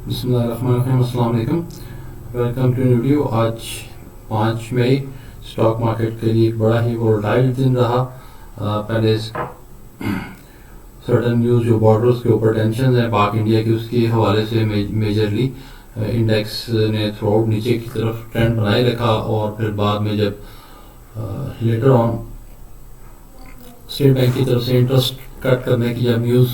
बिस्मिल्लाहिर्रहमानिर्रहीम, अस्सलाम वालेकुम। Welcome to video. आज 5 मई स्टॉक मार्केट के लिए एक बड़ा ही वोलेटाइल दिन रहा। पहले सर्टन न्यूज़ जो बॉर्डर्स के ऊपर टेंशन है पाक इंडिया की, उसके हवाले से मेजरली इंडेक्स ने थ्रू आउट नीचे की तरफ ट्रेंड बनाए रखा और फिर बाद में जब लेटर ऑन स्टेट बैंक की तरफ से इंटरेस्ट कट करने की जब न्यूज़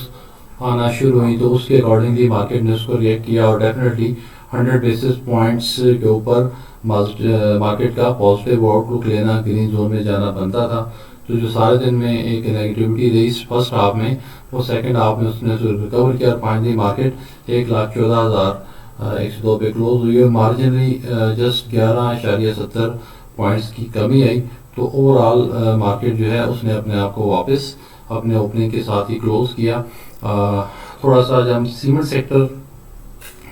आना शुरू हुई तो उसके अकॉर्डिंगली मार्केट ने उसको रिएक्ट किया और डेफिनेटली 100 बेसिस पॉइंट्स के ऊपर मार्केट का पॉजिटिव आउटलुक लेना, ग्रीन जोन में जाना बनता था। तो जो सारे दिन में एक नेगेटिविटी रही फर्स्ट हाफ में, वो सेकंड हाफ में उसने रिकवर किया और फाइनली मार्केट 1,14,102 पे क्लोज हुई और मार्जिनली जस्ट 11.70 पॉइंट्स की कमी आई। तो ओवरऑल मार्केट जो है उसने अपने आप को वापस अपने ओपनिंग के साथ ही क्लोज किया। थोड़ा सा जब हम सीमेंट सेक्टर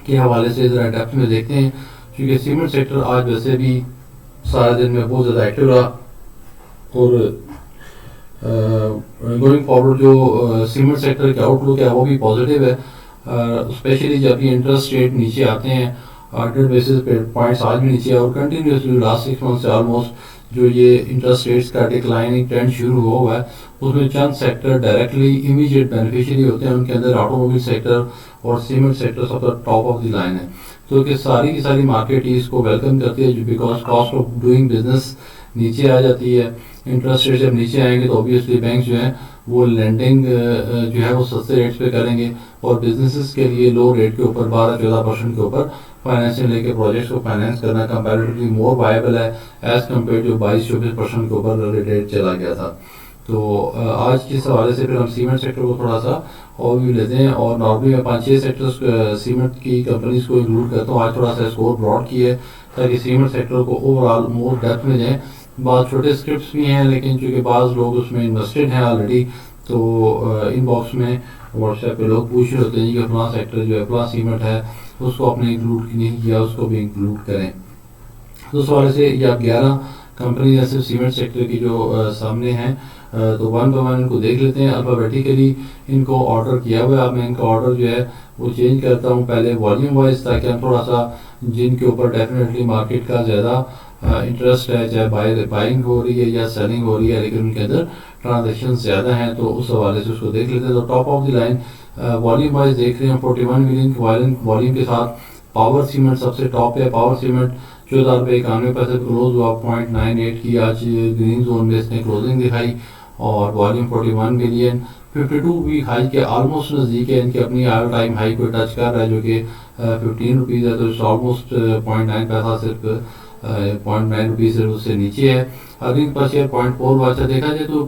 के हवाले से ज़रा डेप्थ में देखते हैं, क्योंकि सीमेंट सेक्टर आज वैसे भी सारे दिन में बहुत ज़्यादा एक्टिव रहा और गोइंग फॉरवर्ड जो सीमेंट सेक्टर का आउटलुक है वो भी पॉजिटिव है। स्पेशली जब ये इंटरेस्ट रेट नीचे आते हैं, 100 बेसिस पॉइंट्स आज भी नीचे और कंटिन्यूसली लास्ट 6 मंथ से ऑलमोस्ट जो ये इंटरेस्ट रेट्स का डिक्लाइनिंग ट्रेंड शुरू हुआ है, उसमें चंद सेक्टर डायरेक्टली इमीडिएट बेनिफिशियरी होते हैं। उनके अंदर ऑटोमोबाइल सेक्टर और सीमेंट सेक्टर सब टॉप ऑफ द लाइन है। तो कि सारी की सारी मार्केट ही इसको वेलकम करती है, because cost of doing business नीचे आ जाती है। इंटरेस्ट रेट जब नीचे आएंगे तो ऑब्वियसली बैंक जो है वो लेंडिंग जो है वो सस्ते रेट्स पे करेंगे और बिजनेसेस के लिए लो रेट के ऊपर 12-14% के ऊपर फाइनेंशियल लेके प्रोजेक्ट्स को फाइनेंस करना कंपैरेटिवली मोर वायबल है एज कम्पेयर जो 22-24% के ऊपर रेट चला गया था। तो आज के हवाले से फिर हम सीमेंट सेक्टर को थोड़ा सा ओवरव्यू लेते हैं और नॉर्मली मैं 5-6 सेक्टर्स सीमेंट की कंपनीज को इंक्लूड करता हूँ। आज थोड़ा सा स्कोर ब्रॉड की है ताकि सीमेंट सेक्टर को ओवरऑल मोर डेप्थ में जाए। बहुत छोटे स्क्रिप्ट्स भी हैं लेकिन चूँकि बाज़ लोग उसमें इन्वेस्टेड हैं ऑलरेडी, तो इनबॉक्स में व्हाट्सएप पे लोग पूछ रहे होते हैं कि अपना सेक्टर जो है अपना सीमेंट है उसको आपने इंक्लूड नहीं किया, उसको भी इंक्लूड करें। तो उस हवाले से ये आप 11 कंपनी या सिर्फ सीमेंट सेक्टर की जो सामने हैं, तो वन बाय वन इनको देख लेते हैं। अल्फाबेटिकली इनको ऑर्डर किया हुआ है। अब मैं इनका ऑर्डर जो है वो चेंज करता हूँ पहले वॉल्यूम वाइज, ताकि हम थोड़ा सा जिनके ऊपर डेफिनेटली मार्केट का ज़्यादा इंटरेस्ट है, चाहे बाइंग हो रही है या सेलिंग हो रही है, लेकिन उनके अंदर ट्रांजेक्शन ज़्यादा हैं, तो उस हवाले से उसको देख लेते हैं। तो top of the line volume wise देख रहे हैं 41 मिलियन वॉल्यूम के साथ पावर सीमेंट सबसे टॉप है। पावर सीमेंट 14.91 क्लोज हुआ, 0.98 की आज ग्रीन जोन में इसने क्लोजिंग दिखाई और वॉल्यूम 41 मिलियन 52 वीक हाई के ऑलमोस्ट नज़दीक है। इनकी अपनी ऑल टाइम हाई को टच कर रहा है जो कि 15 रुपीज़ है, तो ऑलमोस्ट 0.9 पैसा सिर्फ 0.9 रुपीज़ सिर्फ उससे नीचे है। Earning per share 0.4। अच्छा देखा जाए तो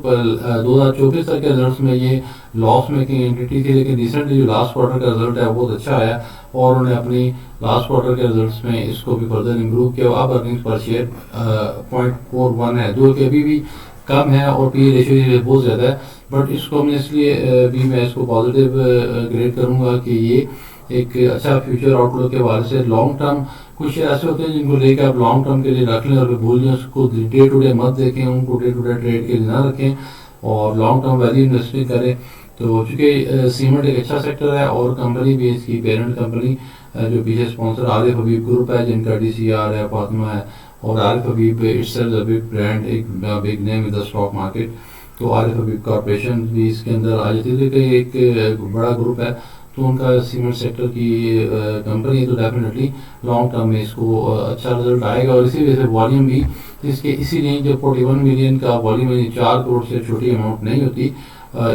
2024 तक के रिजल्ट में ये लॉस मेकिंग एंटिटी थी, लेकिन रिसेंटली जो लास्ट क्वार्टर का रिजल्ट है वो बहुत अच्छा आया और उन्होंने अपनी लास्ट क्वार्टर के रिजल्ट्स में इसको भी फर्दर इम्प्रूव किया। अब अर्निंग्स पर शेयर 0.41 है, जो कि अभी भी कम है और पी रेशियो बहुत ज़्यादा है, बट इसको मैं इसलिए भी मैं इसको पॉजिटिव ग्रेड करूँगा कि ये एक अच्छा फ्यूचर आउटलुक के हवाले से लॉन्ग टर्म कुछ ऐसे होते हैं जिनको लेकर आप लॉन्ग टर्म के लिए रख लें और भूल जाएं, उसको डे टू डे मत देखें, उनको डे टू डे ट्रेड के लिए ना रखें और लॉन्ग टर्म वैल्यू इन्वेस्टिंग करें। तो चूँकि सीमेंट एक अच्छा सेक्टर है और कंपनी भी इसकी पेरेंट कंपनी जो पीछे स्पॉन्सर आरिफ हबीब ग्रुप है, जिनका DCR है, फातिमा है और आरिफ हबीब इटसेल्फ अ बिग ब्रांड, एक big name in the stock market. तो आरिफ हबीब कॉर्पोरेशन भी इसके अंदर आ जाती है, एक बड़ा ग्रुप है, तो उनका सीमेंट सेक्टर की कंपनी है, तो डेफिनेटली लॉन्ग टर्म में इसको अच्छा रिजल्ट आएगा। और इसी वजह से वॉल्यूम भी इसके इसी रेंज जो 41 मिलियन का वॉल्यूम यानी 4 करोड़ से छोटी अमाउंट नहीं होती।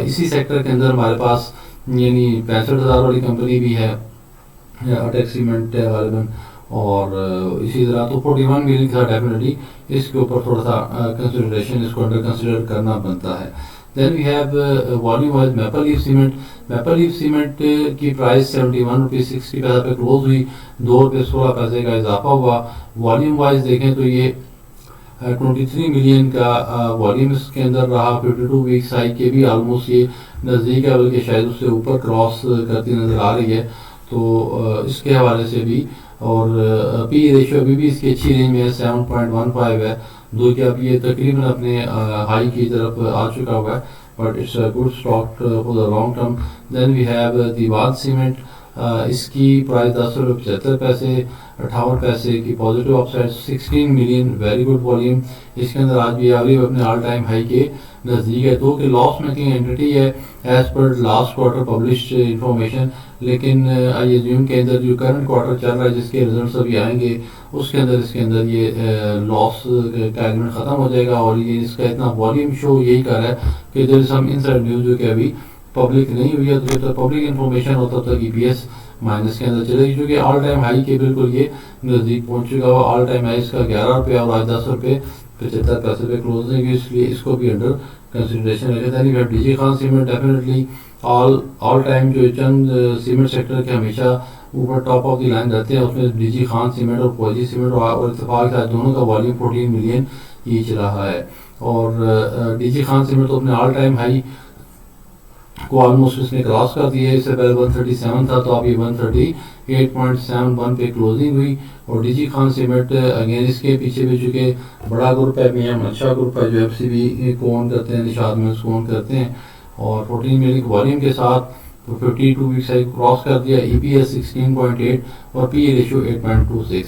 इसी सेक्टर के अंदर हमारे पास यानी 65,000 वाली कंपनी भी है, अटेक सीमेंट है गालिबन, और इसी तरह तो 41 मिलियन का डेफिनेटली इसके ऊपर थोड़ा सा कंसिडरेशन, इसको अंडर कंसिडर करना बनता है। Then we have volume wise maple leaf cement. Maple leaf cement की प्राइस 71 रुपीज़ 60 पैसा पे क्लोज हुई, 2 रुपये 16 पैसे का इजाफा हुआ। वॉल्यूम वाइज देखें तो ये 23 मिलियन का वॉल्यूम इसके अंदर रहा। 52 वीक्स हाई के भी ऑलमोस्ट ये नज़दीक है, बल्कि शायद उससे ऊपर क्रॉस करती नज़र आ रही है, तो इसके हवाले से भी। और पी रेशियो अभी भी इसकी अच्छी रेंज में है, 7.15 है, जो कि अब ये तकरीबन अपने हाई की तरफ आ चुका हुआ है, but it's a good stock for the long term. Then we have दीवार सीमेंट। इसकी प्राइस 10 रुपये 75 पैसे 58 पैसे की positive upside 16 million very good volume. इसके अंदर आज भी अभी अपने ऑल टाइम हाई के नज़दीक है। तो कि लॉस मेकिंग एंटिटी है एज पर लास्ट क्वार्टर पब्लिश्ड इंफॉर्मेशन, लेकिन आई एज्यूम के अंदर जो करंट क्वार्टर चल रहा है जिसके रिजल्ट्स अभी आएंगे उसके अंदर इसके अंदर ये लॉस का एलिमेंट ख़त्म हो जाएगा। और ये इसका इतना वॉल्यूम शो यही कर रहा है कि there is some inside news जो कि अभी पब्लिक नहीं हुई है। तो जब तक पब्लिक इन्फॉर्मेशन होता तक EPS माइनस के अंदर चलेगी, क्योंकि ऑल टाइम हाई के बिल्कुल ये नज़दीक पहुंच चुका हुआ। ऑल टाइम हाई इसका 11 रुपये और आज 10 रुपये 75 पैसे पे क्लोज नहीं हुई, इसलिए इसको भी अंडर कंसिडरेशन रखा था। DG Khan cement definitely all time जो चंद सीमेंट सेक्टर के हमेशा ऊपर टॉप ऑफ द लाइन रहते हैं, उसमें DG खान सीमेंट और पोजी सीमेंट और इत्तेफाक के साथ दोनों का वॉल्यूम 14 मिलियन ईच रहा है। और DG खान सीमेंट तो अपने ऑल टाइम हाई को ऑलमोस्ट इसने क्रॉस कर दिया है। इससे पहले 137 था, तो अब ये 138.71 पे क्लोजिंग हुई। और DG खान सीमेंट अगेन इसके पीछे भी चुके बड़ा ग्रुप है, मियां मनशा ग्रुप है जो FCB को ओन करते हैं, निशाद में उसको ओन करते हैं। और 14 मिलियन वॉल्यूम के साथ 52 वीक्स हाई क्रॉस कर दिया। EPS 16.8 और PE रेशियो 8.26।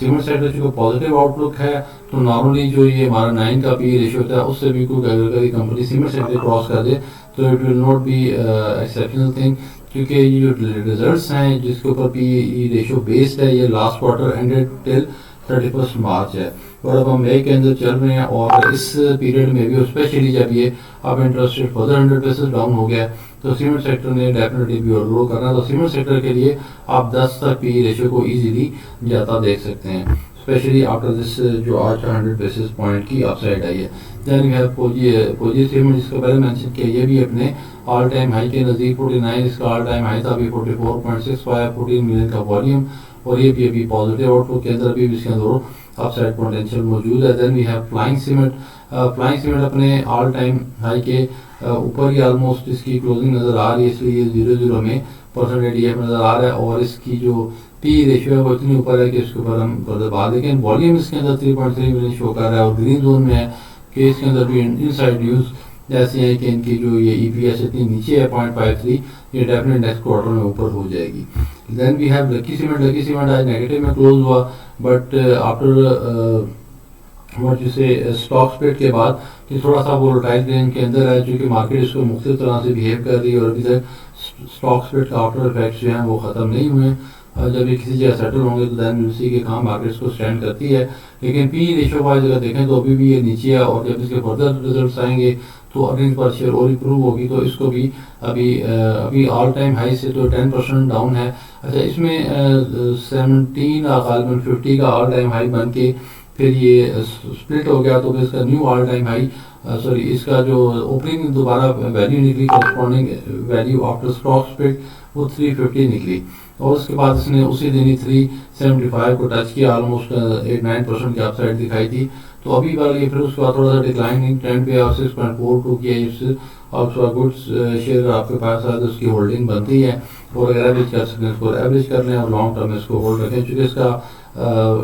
सीमेंट सेक्टर को पॉजिटिव आउटलुक है, तो नॉर्मली जो ये हमारा 9 का PE रेशियो होता है उससे भी कोई अगर कंपनी सीमेंट सेक्टर क्रॉस कर दे तो it will not be exceptional thing, क्योंकि ये जो रिजल्ट्स हैं जिसके ऊपर PE रेशियो बेस्ड है ये लास्ट क्वार्टर एंडेड टिल 31 मार्च है। और अब हम मई के अंदर चल रहे हैं और इस पीरियड में भी स्पेशली जब ये अब interest rate further 100 basis down हो गया तो सीमेंट सेक्टर ने डेफिनेटली भी ग्रो करना है। तो सीमेंट सेक्टर के लिए आप 10 तक PE रेशियो को इजीली जाता देख सकते हैं, स्पेशली आफ्टर दिस जो आज 100 बेसिस पॉइंट की अपसाइड आई है। देन वी हैव पोजी सीमेंट, जिसका पहले मेंशन किया, ये भी अपने ऑल टाइम हाई के नज़दीक 49, इसका ऑल टाइम हाई था अभी 44.65 14 मिलियन का वॉल्यूम। और ये भी अभी पॉजिटिव आउटलुक के अंदर भी इसके अंदर अपसाइड पोटेंशियल मौजूद है। Then we have flying cement, flying cement अपने ऑल टाइम हाई के ऊपर ही ऑलमोस्ट इसकी क्लोजिंग नज़र आ रही है, इसलिए 0.0 में परसेंटेज EF नज़र आ रहा है। और इसकी जो PE रेशियो है वो इतनी ऊपर है कि इसके ऊपर हम फर्दर बात, लेकिन वॉल्यूम इसके अंदर 3.3 मिलियन शो कर रहा है और ग्रीन जोन में है कि इसके अंदर भी इनसाइड न्यूज़ ऐसी है कि इनकी जो ये EPS इतनी नीचे है 0.53, ये डेफिनेट नेक्स्ट क्वार्टर में ऊपर हो जाएगी। Then we have lucky cement आज नेगेटिव में क्लोज हुआ, but after what you say stock split के बाद कि थोड़ा सा वोलेटाइल रेंज के अंदर है, क्योंकि मार्केट इसको मुख्तलिफ तरह से बिहेव कर रही है और अभी तक स्टॉक स्प्लिट का आफ्टर इफेक्ट्स जो हैं वो ख़त्म नहीं हुए। जब ये किसी जगह सेटल होंगे तो दैन विल सी के काम मार्केट्स को स्टैंड करती है। लेकिन PE रेशियो वाइज अगर देखें तो अभी भी ये नीचे है, और जब इसके फर्दर रिजल्ट्स आएंगे तो अर्निंग पर शेयर और इम्प्रूव होगी, तो इसको भी अभी ऑल टाइम हाई से तो 10% डाउन है। अच्छा, इसमें 17 गालिबन 50 का ऑल टाइम हाई बन के फिर ये स्प्लिट हो गया, तो फिर इसका knew all time high sorry इसका जो ओपनिंग दोबारा वैल्यू निकली corresponding value after stock split वो 350 निकली, और उसके बाद इसने उसी दिन ही 375 को टच किया, ऑलमोस्ट 8-9% की अपसाइड दिखाई थी। तो अभी बार ये फिर उसके बाद थोड़ा सा डिक्लाइनिंग ट्रेंड पे और 6.42 किया, इससे और गुड्स शेयर आपके पास है तो उसकी होल्डिंग बनती है, और अगर एवरेज कर सकते हैं इसको एवरेज कर लें और लॉन्ग टर्म में इसको होल्ड रखें, क्योंकि इसका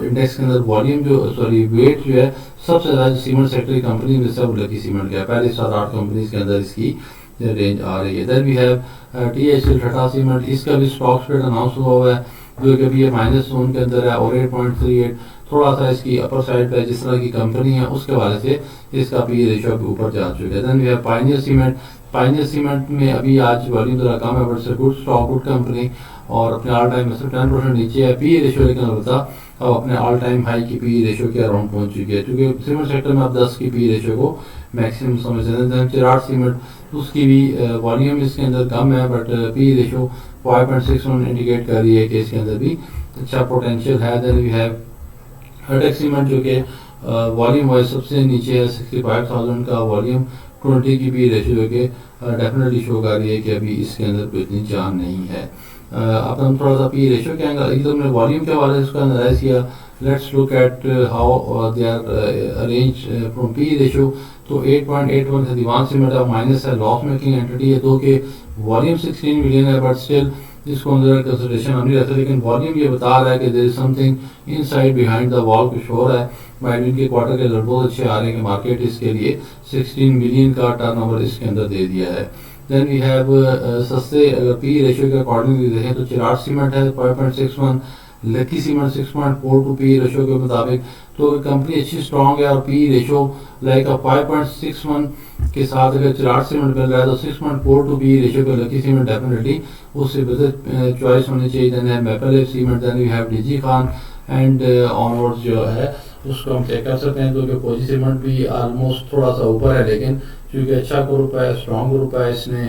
इंडेक्स के अंदर वॉल्यूम जो वेट जो है सबसे ज़्यादा सीमेंट सेक्टर की कंपनी में सब लकी सीमेंट का है, पहले 7-8 कंपनीज के अंदर इसकी रेंज आ रही है। Then we have THL Tata cement, इसका भी स्टॉक स्प्लिट अनाउंस हुआ है जो कि अभी ये माइनस जोन के अंदर है, और 8.38 थोड़ा सा इसकी अपर साइड पे जिस तरह की कंपनी है उसके हवाले से इसका PE रेशियो भी ऊपर जा चुका है। Then we have pioneer cement में अभी आज वॉल्यूम जरा कम है, बट से गुड स्टॉक गुड कंपनी, और अपने ऑल टाइम में से 10% नीचे है। PE रेशियो लेकिन अलबत्ता अब अपने ऑल टाइम हाई की PE रेशियो के अराउंड पहुंच चुकी है, क्योंकि सीमेंट सेक्टर में अब 10 की PE रेशियो को मैक्सिमम समझते हैं। चिराग सीमेंट उसकी भी वॉल्यूम इसके अंदर कम है, बट PE रेशियो 5.61 इंडिकेट कर रही है कि इसके अंदर भी अच्छा पोटेंशियल है। देन वी हैव हटेक सीमेंट जो कि वॉल्यूम वाइज सबसे नीचे है, 65,000 का वॉल्यूम, 20 की PE रेशियो के डेफिनेटली शो कर रही है कि अभी इसके अंदर कोई इतनी जान नहीं है। अब हम थोड़ा सा PE रेशियो के एंगल तो हमने वॉल्यूम के हवाले से उसका एनालाइज किया। Let's look at how they are arrange from PE ratio. तो 8.81 है दीवान सीमेंट, अब माइनस है, लॉस मेकिंग एंटिटी है, तो कि वॉल्यूम 16 मिलियन है, बट स्टिल इसको अंदर कंसिडरेशन हम नहीं रखते, लेकिन वॉल्यूम ये बता रहा है कि there is something inside behind the wall कुछ हो रहा है। माइडविन के क्वार्टर के रिजल्ट बहुत अच्छे आ रहे हैं कि मार्केट इसके लिए 16 मिलियन का टर्नओवर इसके अंदर दे दिया है। देन वी हैव सस्ते अगर पी रेशियो के अकॉर्डिंग देखें तो चिराग सीमेंट है 5.61, lucky cement 6.4 to P ratio के मुताबिक। तो कंपनी अच्छी स्ट्रॉन्ग है और पी रेशियो लाइक 5.61 के साथ अगर चिराग सीमेंट मिल रहा है तो 6.4 टू पी रेशियो का लकी सीमेंट डेफिनेटली उससे बेहतर चॉइस होनी चाहिए। देन है maple cement, then we have DG Khan and onwards जो है उसको हम चेक कर सकते हैं। क्योंकि फौजी सीमेंट भी ऑलमोस्ट थोड़ा सा ऊपर है, लेकिन क्योंकि अच्छा ग्रुप है, स्ट्रॉन्ग ग्रुप है, इसने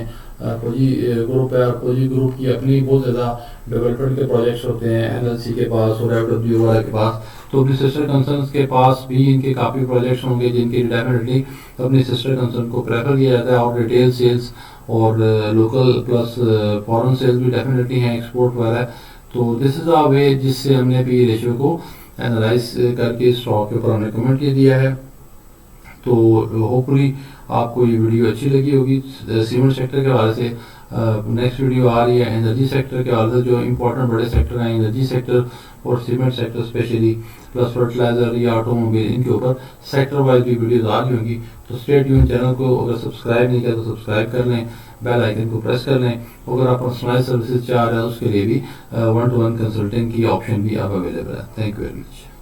फौजी ग्रुप है और फौजी ग्रुप की अपनी बहुत ज़्यादा डेवलपमेंट के प्रोजेक्ट्स होते हैं एनएलसी के पास और एफडब्ल्यू वाले के पास। तो अपनी सिस्टर कंसर्न्स के पास भी इनके काफ़ी प्रोजेक्ट्स होंगे जिनके डेफिनेटली अपनी सिस्टर कंसर्न को प्रेफर किया जाता है। और रिटेल सेल्स और लोकल प्लस फॉरेन सेल्स भी डेफिनेटली हैं, एक्सपोर्ट वाला है। तो दिस इज़ अ वे जिससे हमने पी रेशियो को एनालाइज करके स्टॉक के ऊपर हमने कमेंट दिया है। तो होपफुली आपको ये वीडियो अच्छी लगी होगी सीमेंट सेक्टर के हवाले से। नेक्स्ट वीडियो आ रही है एनर्जी सेक्टर के हवाले से, जो इंपॉर्टेंट बड़े सेक्टर हैं एनर्जी सेक्टर और cement sector specially, plus fertiliser या ऑटोमोबाइल, इनके ऊपर सेक्टर वाइज भी वीडियोज आ रही होंगी। तो स्टे ट्यून, चैनल को अगर सब्सक्राइब नहीं किया तो सब्सक्राइब कर लें, बेल आइकन को प्रेस कर लें। अगर आप पर्सनलाइज सर्विसेज चाह रहे हैं उसके लिए भी 1-to-1 कंसल्टिंग की ऑप्शन भी अब अवेलेबल है। Thank you very much.